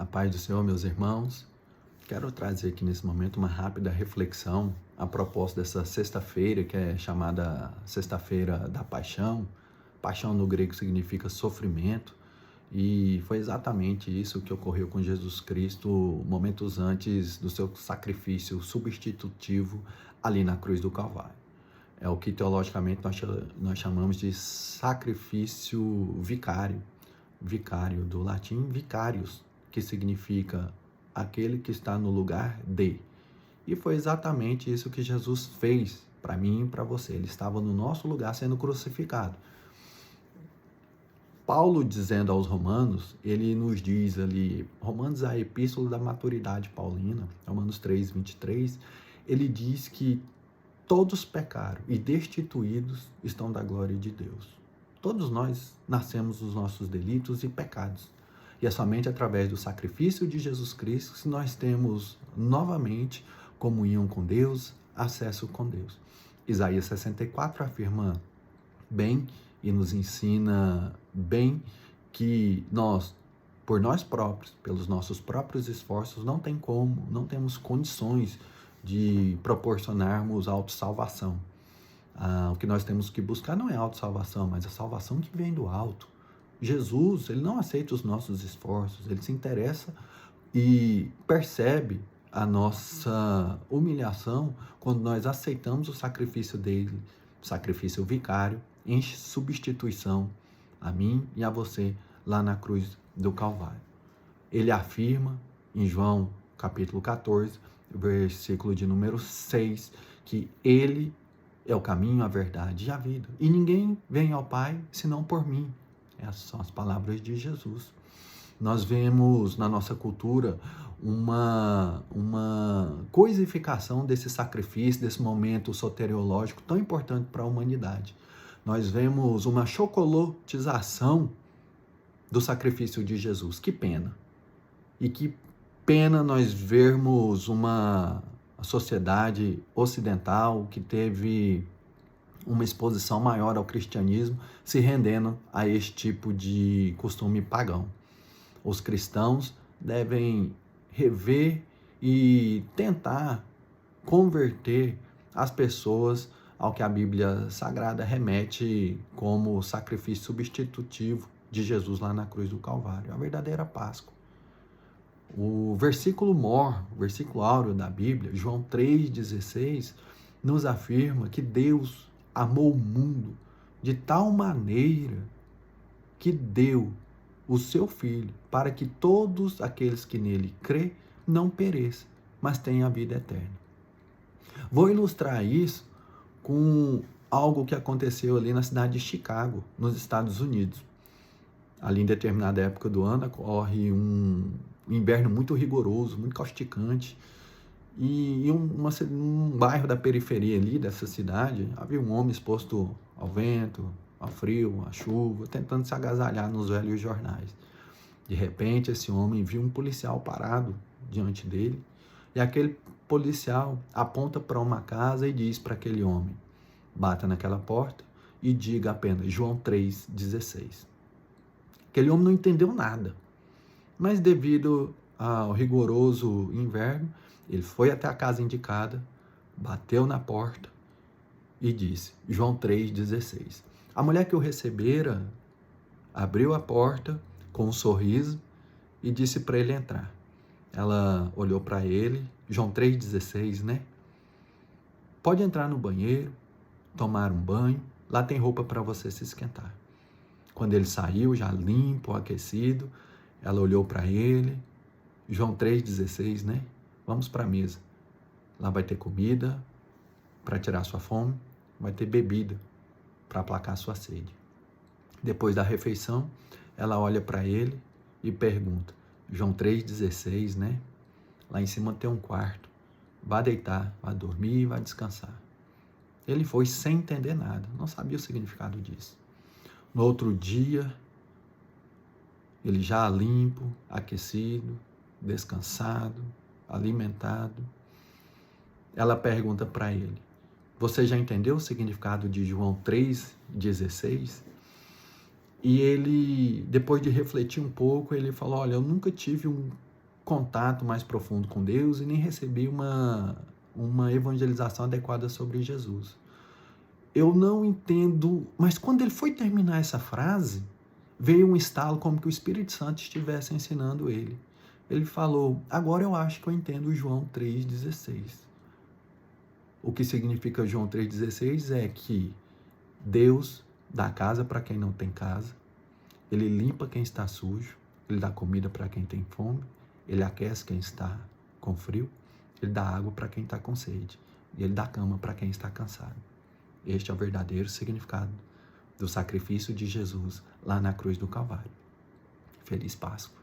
A paz do Senhor, meus irmãos. Quero trazer aqui nesse momento uma rápida reflexão a propósito dessa sexta-feira, que é chamada Sexta-feira da Paixão. Paixão no grego significa sofrimento, e foi exatamente isso que ocorreu com Jesus Cristo momentos antes do seu sacrifício substitutivo ali na cruz do Calvário. É o que teologicamente nós chamamos de sacrifício vicário. Vicário, do latim vicarius, que significa aquele que está no lugar de. E foi exatamente isso que Jesus fez para mim e para você. Ele estava no nosso lugar sendo crucificado. Paulo, dizendo aos Romanos, ele nos diz ali, Romanos, a epístola da maturidade paulina, Romanos 3, 23, ele diz que todos pecaram e destituídos estão da glória de Deus. Todos nós nascemos dos nossos delitos e pecados. E é somente através do sacrifício de Jesus Cristo que nós temos novamente comunhão com Deus, acesso com Deus. Isaías 64 afirma bem e nos ensina bem que nós, por nós próprios, pelos nossos próprios esforços, não temos condições de proporcionarmos autossalvação. O que nós temos que buscar não é a autossalvação, mas a salvação que vem do alto. Jesus, ele não aceita os nossos esforços, ele se interessa e percebe a nossa humilhação quando nós aceitamos o sacrifício dele, sacrifício vicário, em substituição a mim e a você lá na cruz do Calvário. Ele afirma em João capítulo 14, versículo de número 6, que ele é o caminho, a verdade e a vida. E ninguém vem ao Pai senão por mim. Essas são as palavras de Jesus. Nós vemos na nossa cultura uma coisificação desse sacrifício, desse momento soteriológico tão importante para a humanidade. Nós vemos uma chocolotização do sacrifício de Jesus. Que pena. E que pena nós vermos uma sociedade ocidental que teve uma exposição maior ao cristianismo se rendendo a este tipo de costume pagão. Os cristãos devem rever e tentar converter as pessoas ao que a Bíblia Sagrada remete como sacrifício substitutivo de Jesus lá na cruz do Calvário, a verdadeira Páscoa. O versículo o versículo áureo da Bíblia, João 3,16, nos afirma que Deus amou o mundo de tal maneira que deu o seu Filho para que todos aqueles que nele crê não pereçam, mas tenham a vida eterna. Vou ilustrar isso com algo que aconteceu ali na cidade de Chicago, nos Estados Unidos. Ali em determinada época do ano ocorre um inverno muito rigoroso, muito causticante, e em um bairro da periferia ali dessa cidade, havia um homem exposto ao vento, ao frio, à chuva, tentando se agasalhar nos velhos jornais. De repente, esse homem viu um policial parado diante dele, e aquele policial aponta para uma casa e diz para aquele homem: bata naquela porta e diga apenas João 3,16. Aquele homem não entendeu nada, mas devido ao rigoroso inverno, ele foi até a casa indicada, bateu na porta e disse João 3,16. A mulher que o recebera abriu a porta com um sorriso e disse para ele entrar. Ela olhou para ele, João 3,16, né? Pode entrar no banheiro, tomar um banho, lá tem roupa para você se esquentar. Quando ele saiu, já limpo, aquecido, ela olhou para ele, João 3,16, né? Vamos para a mesa. Lá vai ter comida para tirar sua fome, vai ter bebida para aplacar sua sede. Depois da refeição, ela olha para ele e pergunta, João 3,16, né? Lá em cima tem um quarto. Vá deitar, vá dormir, vá descansar. Ele foi sem entender nada, não sabia o significado disso. No outro dia, ele já limpo, aquecido, descansado, alimentado. Ela pergunta para ele, você já entendeu o significado de João 3,16? E ele, depois de refletir um pouco, ele falou, olha, eu nunca tive um contato mais profundo com Deus e nem recebi uma evangelização adequada sobre Jesus. Eu não entendo, mas quando ele foi terminar essa frase, veio um estalo como que o Espírito Santo estivesse ensinando ele. Ele falou, agora eu acho que eu entendo João 3,16. O que significa João 3,16 é que Deus dá casa para quem não tem casa, Ele limpa quem está sujo, Ele dá comida para quem tem fome, Ele aquece quem está com frio, Ele dá água para quem está com sede, e Ele dá cama para quem está cansado. Este é o verdadeiro significado do sacrifício de Jesus lá na cruz do Calvário. Feliz Páscoa.